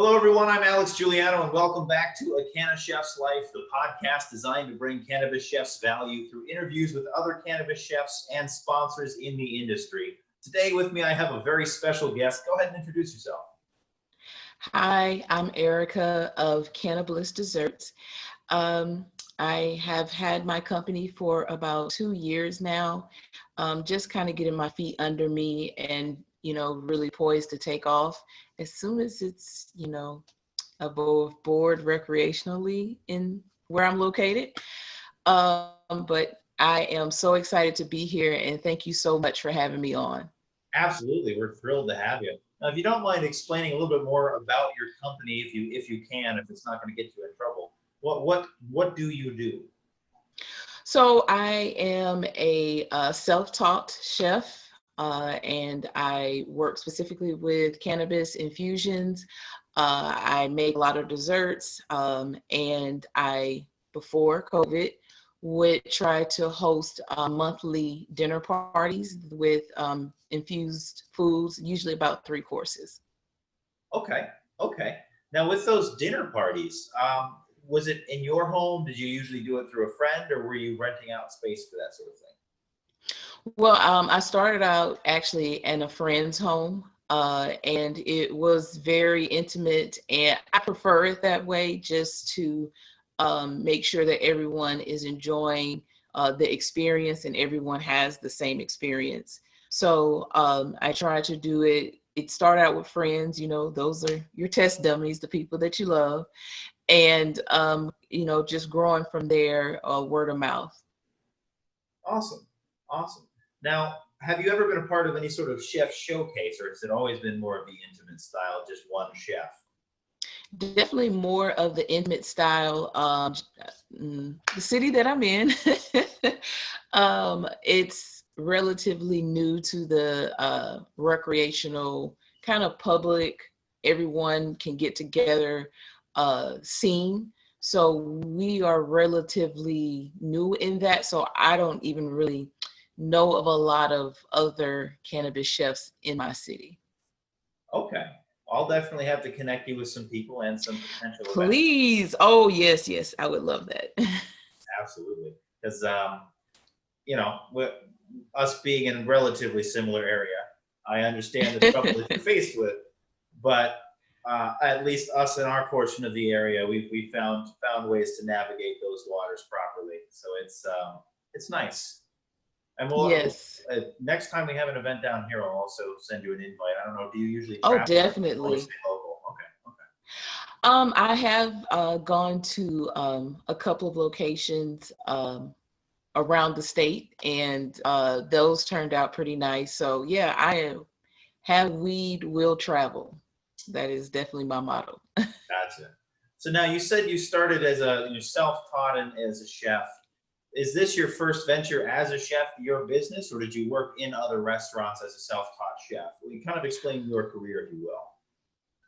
Hello, everyone. I'm Alex Giuliano, and welcome back to A CannaChef's Life, the podcast designed to bring cannabis chefs value through interviews with other cannabis chefs and sponsors in the industry. Today with me, I have a very special guest. Go ahead and introduce yourself. Hi, I'm Erikka of Cannabliss Desserts. I have had my company for about 2 years now, just kind of getting my feet under me and, really poised to take off as soon as it's, above board recreationally in where I'm located. But I am so excited to be here and thank you so much for having me on. Absolutely. We're thrilled to have you. Now, if you don't mind explaining a little bit more about your company, if you can, if it's not going to get you in trouble, what do you do? So I am a self-taught chef, and I work specifically with cannabis infusions. I make a lot of desserts, and before COVID, would try to host monthly dinner parties with infused foods, usually about 3 courses. Okay. Okay. Now, with those dinner parties, was it in your home? Did you usually do it through a friend, or were you renting out space for that sort of thing? Well, I started out actually in a friend's home, and it was very intimate, and I prefer it that way just to make sure that everyone is enjoying the experience and everyone has the same experience. So I try to do it. It started out with friends, those are your test dummies, the people that you love. And, just growing from there, word of mouth. Awesome. Awesome. Now, have you ever been a part of any sort of chef showcase, or has it always been more of the intimate style, just one chef? Definitely more of the intimate style. The city that I'm in, it's relatively new to the recreational kind of public, everyone can get together scene. So we are relatively new in that. So I don't even really know of a lot of other cannabis chefs in my city. Okay. I'll definitely have to connect you with some people and some potential events. Please. Oh, yes, I would love that. Absolutely. Because, with us being in a relatively similar area, I understand the trouble that you're faced with, but at least us in our portion of the area, we found ways to navigate those waters properly. So it's nice. And Yes. next time we have an event down here, I'll also send you an invite. I don't know. Do you usually Oh, travel? definitely. Or stay local? Okay. I have gone to a couple of locations around the state, and those turned out pretty nice. So yeah, have weed, will travel. That is definitely my motto. Gotcha. So now you said you started as you're self-taught and as a chef. Is this your first venture as a chef, your business, or did you work in other restaurants as a self-taught chef? Will you kind of explain your career, if you will?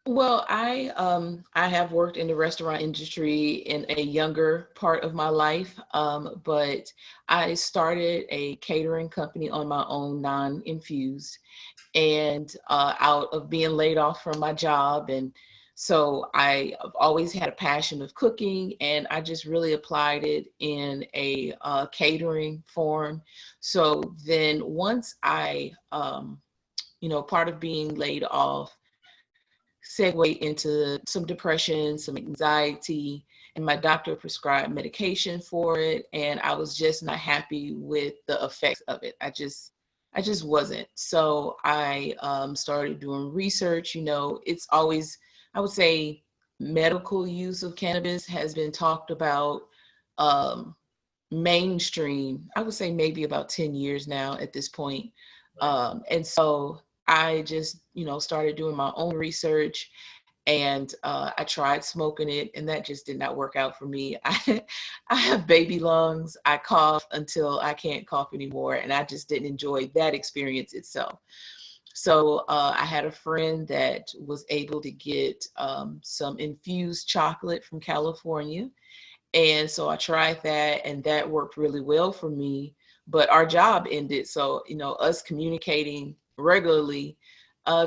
Well, I have worked in the restaurant industry in a younger part of my life, but I started a catering company on my own, non-infused, and out of being laid off from my job. And so I've always had a passion of cooking, and I just really applied it in a catering form. So then once part of being laid off, segue into some depression, some anxiety, and my doctor prescribed medication for it. And I was just not happy with the effects of it. I just wasn't. So I started doing research. It's always, I would say, medical use of cannabis has been talked about mainstream, I would say maybe about 10 years now at this point. And so I just, started doing my own research, and I tried smoking it, and that just did not work out for me. I have baby lungs. I cough until I can't cough anymore, and I just didn't enjoy that experience itself. So I had a friend that was able to get some infused chocolate from California. And so I tried that, and that worked really well for me. But our job ended. So, us communicating regularly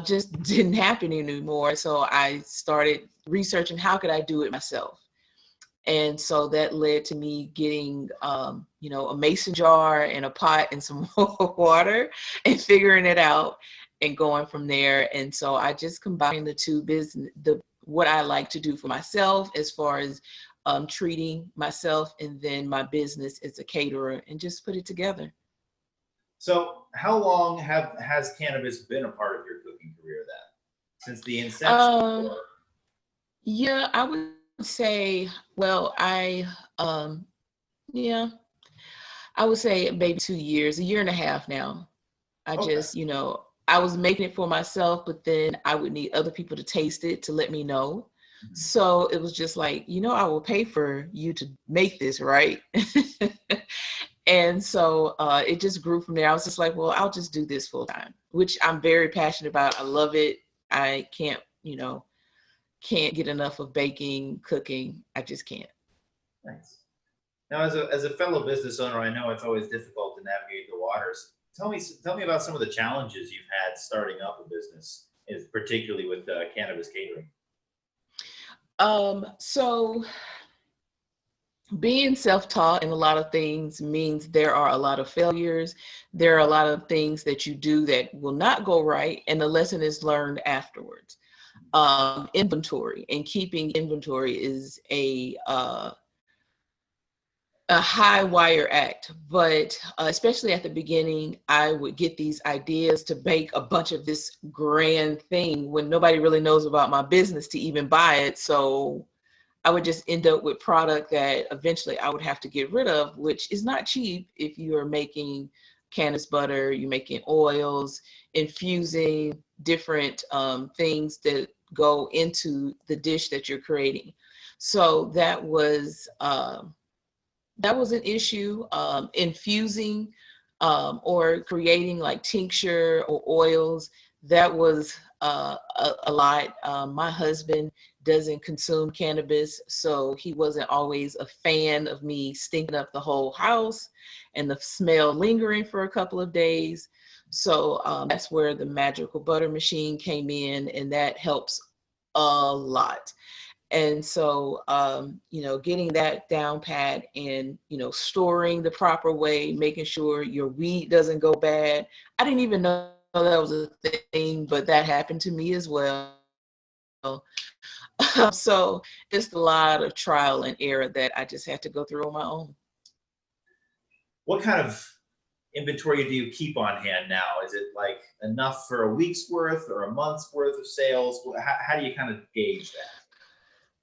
just didn't happen anymore. So I started researching how could I do it myself. And so that led to me getting, a mason jar and a pot and some water and figuring it out and going from there. And so I just combined the two business, what I like to do for myself as far as treating myself, and then my business as a caterer, and just put it together. So, how long has cannabis been a part of your cooking career then? Since the inception? Um, Or yeah, I would say, well, yeah, I would say maybe 2 years, a year and a half now. I okay, just, I was making it for myself, but then I would need other people to taste it to let me know. mhm. So it was just like, I will pay for you to make this, right? And so it just grew from there. I was just like, well, I'll just do this full time, which I'm very passionate about. I love it. I can't get enough of baking, cooking. I just can't. Nice. Now, as a fellow business owner, I know it's always difficult to navigate the waters. Tell me about some of the challenges you've had starting up a business, is particularly with cannabis catering. So being self-taught in a lot of things means there are a lot of failures. There are a lot of things that you do that will not go right, and the lesson is learned afterwards. Inventory and keeping inventory is a high wire act, but especially at the beginning, I would get these ideas to bake a bunch of this grand thing when nobody really knows about my business to even buy it. So I would just end up with product that eventually I would have to get rid of, which is not cheap if you are making cannabis butter, you're making oils, infusing different things that go into the dish that you're creating. So that was an issue. Infusing or creating like tincture or oils, that was a lot. My husband doesn't consume cannabis, so he wasn't always a fan of me stinking up the whole house and the smell lingering for a couple of days. So that's where the magical butter machine came in, and that helps a lot. And so, getting that down pat and, storing the proper way, making sure your weed doesn't go bad. I didn't even know that was a thing, but that happened to me as well. So it's a lot of trial and error that I just had to go through on my own. What kind of inventory do you keep on hand now? Is it like enough for a week's worth or a month's worth of sales? How do you kind of gauge that?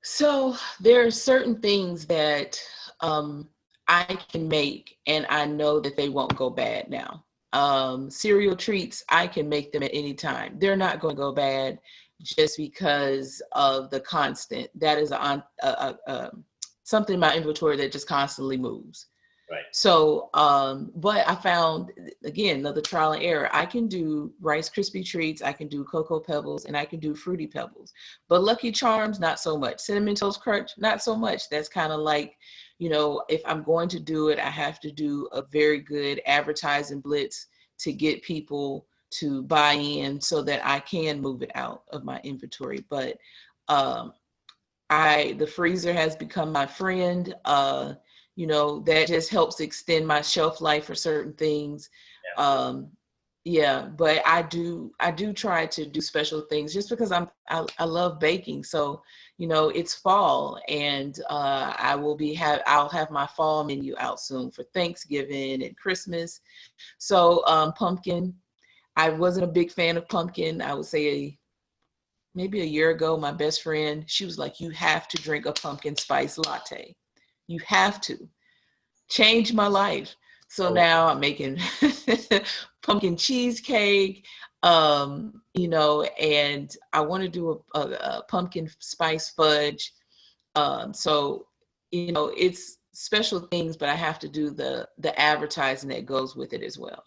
So there are certain things that I can make and I know that they won't go bad now. Cereal treats, I can make them at any time. They're not going to go bad just because of the constant. That is something in my inventory that just constantly moves. Right. So, but I found, again, another trial and error. I can do Rice Krispie treats, I can do Cocoa Pebbles, and I can do Fruity Pebbles. But Lucky Charms, not so much. Cinnamon Toast Crunch, not so much. That's kind of like, if I'm going to do it, I have to do a very good advertising blitz to get people to buy in so that I can move it out of my inventory. But the freezer has become my friend. That just helps extend my shelf life for certain things. Yeah. Yeah, but I do try to do special things just because I love baking. So, it's fall, and I'll have my fall menu out soon for Thanksgiving and Christmas. So, pumpkin, I wasn't a big fan of pumpkin. I would say maybe a year ago, my best friend, she was like, "You have to drink a pumpkin spice latte. You have to." Changed my life. So Oh, now I'm making pumpkin cheesecake, and I want to do a pumpkin spice fudge. So, it's special things, but I have to do the advertising that goes with it as well.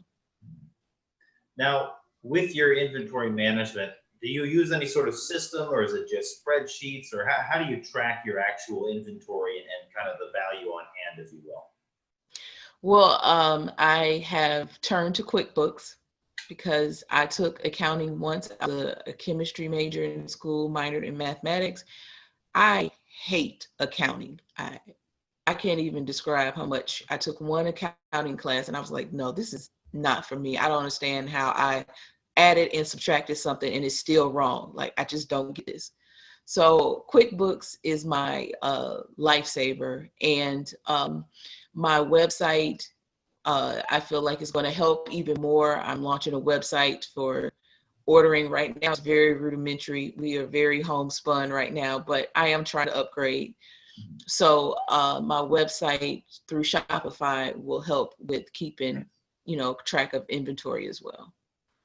now, with your inventory management, do you use any sort of system, or is it just spreadsheets, or how do you track your actual inventory and kind of the value on hand, if you will? Well, I have turned to QuickBooks. because I took accounting once. I was a chemistry major in school, minored in mathematics. I hate accounting. I can't even describe how much. I took one accounting class and I was like, no, this is not for me. I don't understand how I added and subtracted something and it's still wrong. Like, I just don't get this. So QuickBooks is my lifesaver, and my website, I feel like it's going to help even more. I'm launching a website for ordering right now. It's very rudimentary. We are very homespun right now, but I am trying to upgrade. So my website through Shopify will help with keeping, track of inventory as well.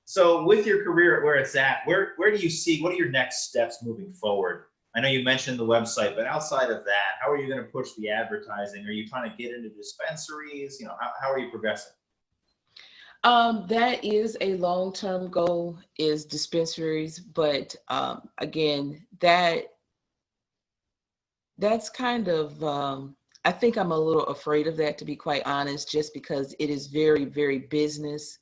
So with your career where it's at, where do you see, what are your next steps moving forward? I know you mentioned the website, but outside of that, how are you going to push the advertising? Are you trying to get into dispensaries? How are you progressing? That is a long-term goal, is dispensaries, but again, that's kind of, I think I'm a little afraid of that, to be quite honest, just because it is very, very business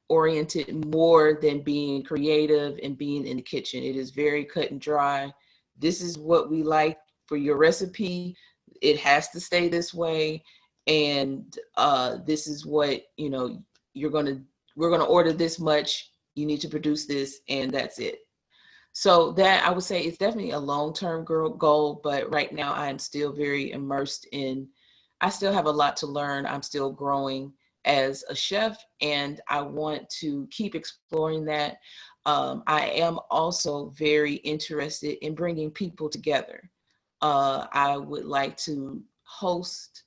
oriented more than being creative and being in the kitchen. It is very cut and dry. This is what we like for your recipe. It has to stay this way. And this is what, we're going to order this much. You need to produce this, and that's it. So that, I would say, it's definitely a long-term goal, but right now I'm still very immersed in, I still have a lot to learn. I'm still growing as a chef, and I want to keep exploring that. I am also very interested in bringing people together. I would like to host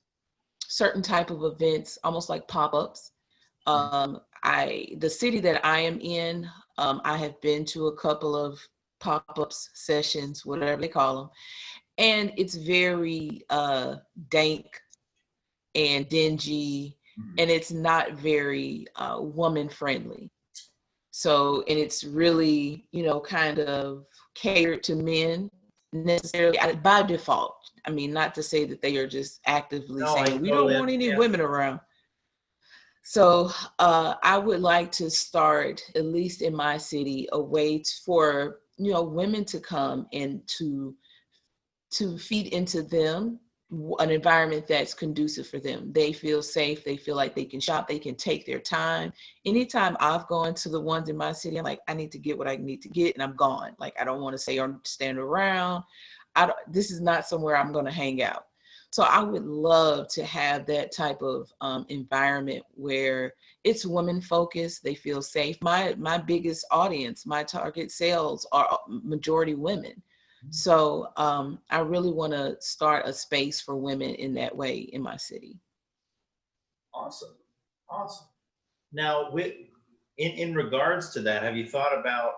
certain type of events, almost like pop-ups. The city that I am in, I have been to a couple of pop-ups, sessions, whatever they call them, and it's very dank and dingy, and it's not very woman friendly. So, and it's really, kind of catered to men necessarily by default. I mean, not to say that they are just actively saying, we don't want any women around. So I would like to start, at least in my city, a way for, women to come and to feed into them an environment that's conducive for them. They feel safe. They feel like they can shop. They can take their time. Anytime I've gone to the ones in my city, I'm like, I need to get what I need to get, and I'm gone. Like, I don't want to stay or stand around. This is not somewhere I'm going to hang out. So I would love to have that type of environment where it's women focused. They feel safe. My biggest audience, my target sales are majority women. So I really want to start a space for women in that way in my city. Awesome. Now, in regards to that, have you thought about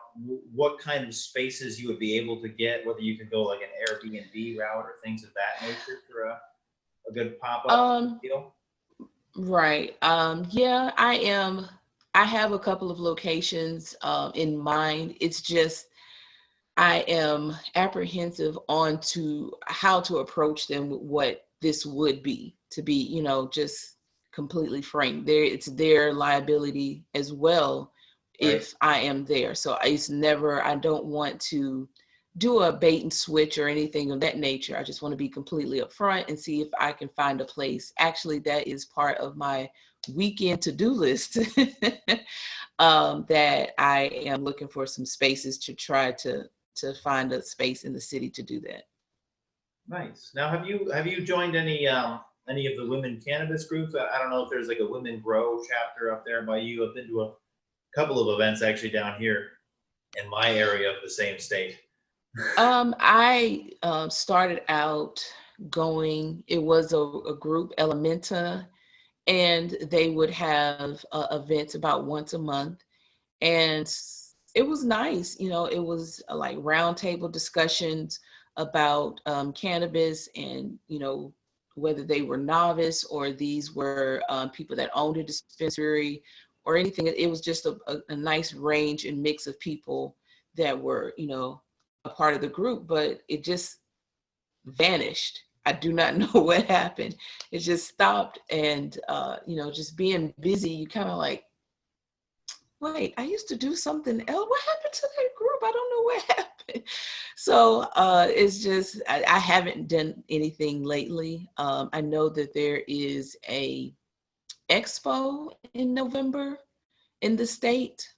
what kind of spaces you would be able to get, whether you could go like an Airbnb route or things of that nature for a good pop-up deal? Right. Yeah, I have a couple of locations in mind. It's just, I am apprehensive on to how to approach them with what this would be, to be, just completely frank. It's their liability as well if I am there. So I don't want to do a bait and switch or anything of that nature. I just want to be completely upfront and see if I can find a place. Actually, that is part of my weekend to-do list that I am looking for some spaces to try to find a space in the city to do that. Nice. Now, have you joined any of the women cannabis groups? I don't know if there's like a women grow chapter up there by you. I've been to a couple of events actually down here in my area of the same state. I started out going, it was a group, Elementa, and they would have events about once a month. And it was nice. It was like roundtable discussions about cannabis and, whether they were novice or these were people that owned a dispensary or anything. It was just a nice range and mix of people that were, a part of the group, but it just vanished. I do not know what happened. It just stopped. And, just being busy, you kind of like, wait, I used to do something else. What happened to that group? I don't know what happened. So it's just, I haven't done anything lately. I know that there is a expo in November in the state.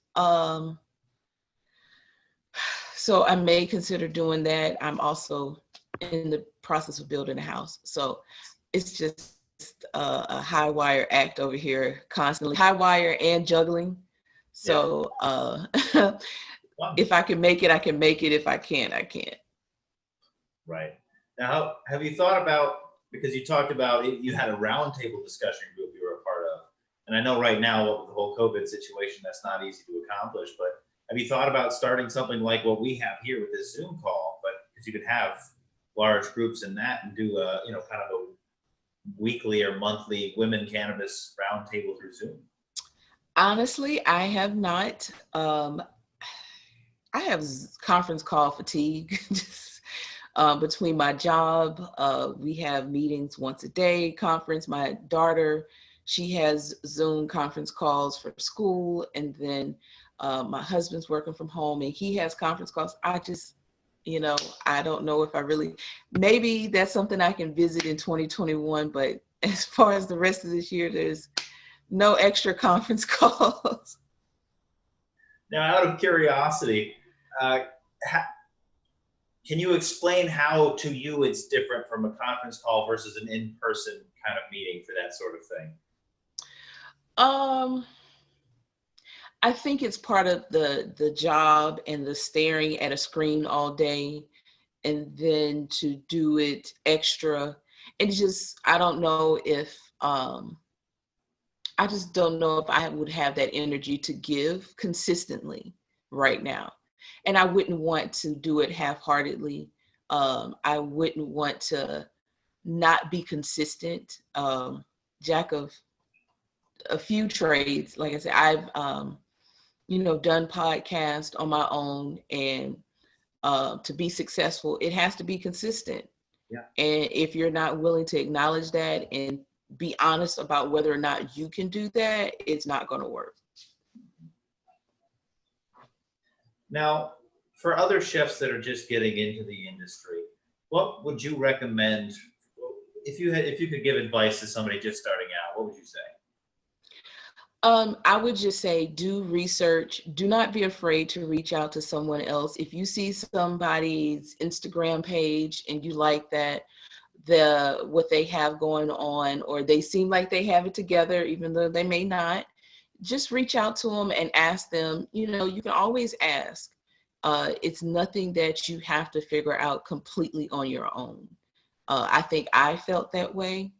So I may consider doing that. I'm also in the process of building a house. So it's just a high wire act over here, constantly high wire and juggling. Yeah. So Wow. if I can make it, I can make it. If I can't, I can't. Right. Now, have you thought about, because you talked about you had a roundtable discussion group you were a part of, and I know right now with the whole COVID situation, that's not easy to accomplish, but have you thought about starting something like what we have here with this Zoom call, but because you could have large groups in that and do a, kind of a weekly or monthly women cannabis roundtable through Zoom? Honestly, I have not. I have conference call fatigue. Just, between my job, we have meetings once a day, conference. My daughter, she has Zoom conference calls for school, and then my husband's working from home and he has conference calls. I just, I don't know if I really, maybe that's something I can visit in 2021, but as far as the rest of this year, there's no extra conference calls. Now, out of curiosity, uh, can you explain how to you it's different from a conference call versus an in-person kind of meeting for that sort of thing? I think it's part of the job and the staring at a screen all day, and then to do it extra. And just, I don't know if I just don't know if I would have that energy to give consistently right now. And I wouldn't want to do it half-heartedly. I wouldn't want to not be consistent. Jack of a few trades. Like I said, I've done podcasts on my own, and to be successful, it has to be consistent. Yeah. And if you're not willing to acknowledge that and be honest about whether or not you can do that, it's not going to work. Now, for other chefs that are just getting into the industry, what would you recommend if you could give advice to somebody just starting out? What would you say? I would just say do research. Do not be afraid to reach out to someone else. If you see somebody's Instagram page and you like that, what they have going on, or they seem like they have it together, even though they may not, just reach out to them and ask them. You can always ask. It's nothing that you have to figure out completely on your own. I think I felt that way.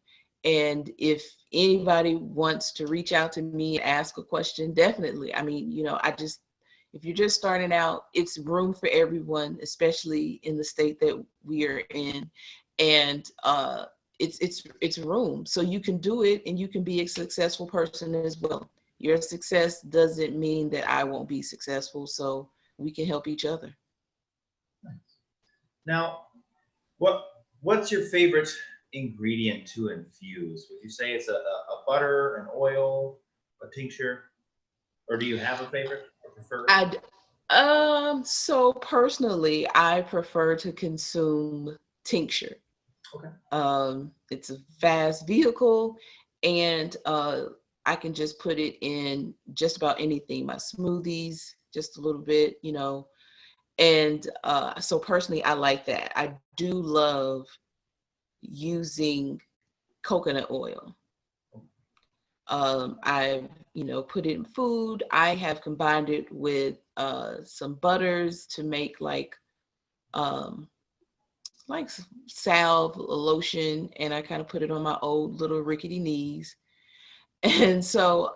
And if anybody wants to reach out to me and ask a question, definitely. I mean, if you're just starting out, it's room for everyone, especially in the state that we are in. And it's room. So you can do it and you can be a successful person as well. Your success doesn't mean that I won't be successful. So we can help each other. Now, what's your favorite ingredient to infuse? Would you say it's a butter, an oil, a tincture, or do you have a favorite or preferred? So personally, I prefer to consume tincture. Okay. It's a fast vehicle, and I can just put it in just about anything. My smoothies, just a little bit, And so personally, I like that. I do love using coconut oil. I've, put it in food. I have combined it with some butters to make like salve, lotion, and I kind of put it on my old little rickety knees. And so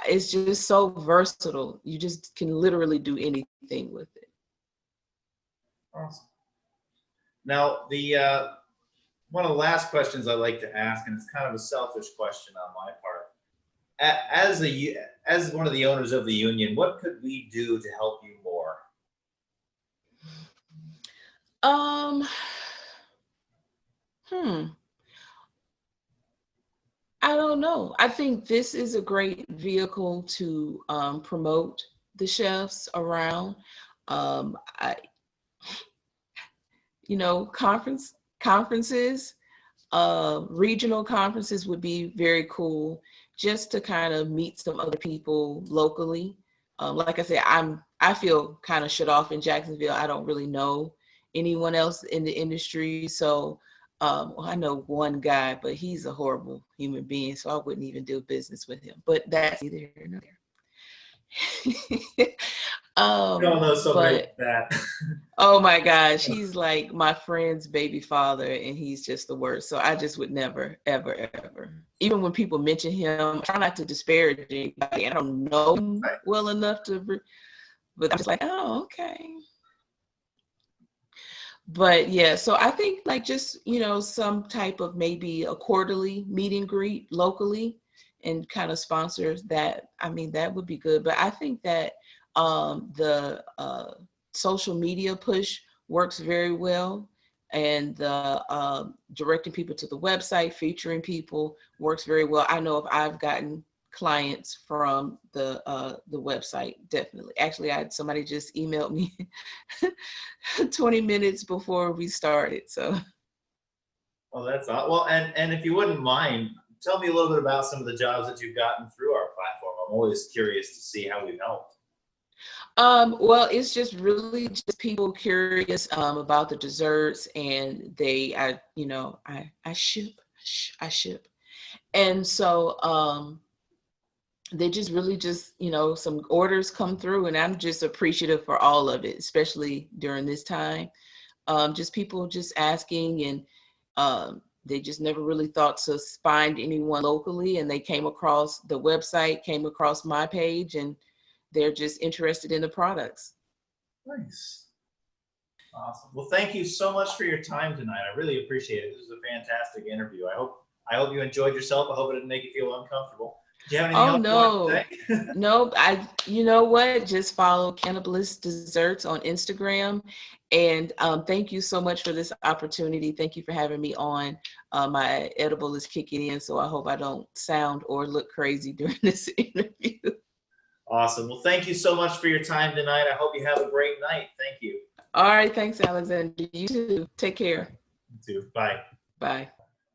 it's just so versatile. You just can literally do anything with it. Awesome. Now, the one of the last questions I like to ask, and it's kind of a selfish question on my part. As one of the owners of the union, what could we do to help you more? Um, hmm. I don't know. I think this is a great vehicle to promote the chefs around. I, conferences, regional conferences would be very cool, just to kind of meet some other people locally. Like I said, I feel kind of shut off in Jacksonville. I don't really know anyone else in the industry, so well, I know one guy, but he's a horrible human being, so I wouldn't even do business with him. But that's neither here nor there. I don't know somebody like But that. oh my gosh, he's like my friend's baby father, and he's just the worst. So I just would never, ever, ever. Even when people mention him, I try not to disparage anybody. I don't know him Right. well enough but I'm just like, oh, okay. But yeah, so I think like just, some type of maybe a quarterly meet and greet locally and kind of sponsors that. I mean, that would be good. But I think that the social media push works very well. And the directing people to the website, featuring people works very well. I know if I've gotten clients from the website, definitely. Actually, I had somebody just emailed me 20 minutes before we started. So, Well, that's all. Well, and if you wouldn't mind, tell me a little bit about some of the jobs that you've gotten through our platform. I'm always curious to see how we've helped. well, it's just really just people curious about the desserts, and I ship, and so they just really just some orders come through, and I'm just appreciative for all of it, especially during this time. Just people just asking, and they just never really thought to find anyone locally, and they came across the website, came across my page, and they're just interested in the products. Nice. Awesome. Well, thank you so much for your time tonight. I really appreciate it. This was a fantastic interview. I hope you enjoyed yourself. I hope it didn't make you feel uncomfortable. Do you have anything Oh else you want no, to say? nope. You know what? Just follow Cannabliss Desserts on Instagram, and thank you so much for this opportunity. Thank you for having me on. My edible is kicking in, so I hope I don't sound or look crazy during this interview. Awesome. Well, thank you so much for your time tonight. I hope you have a great night. Thank you. All right, thanks, Alexander. You too. Take care. You too. Bye. Bye.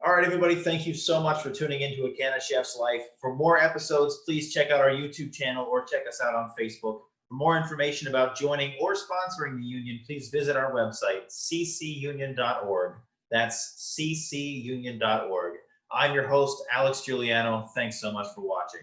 All right, everybody, thank you so much for tuning into A CannaChef's Life. For more episodes, please check out our YouTube channel or check us out on Facebook. For more information about joining or sponsoring the union, please visit our website, ccunion.org. That's ccunion.org. I'm your host, Alex Giuliano. Thanks so much for watching.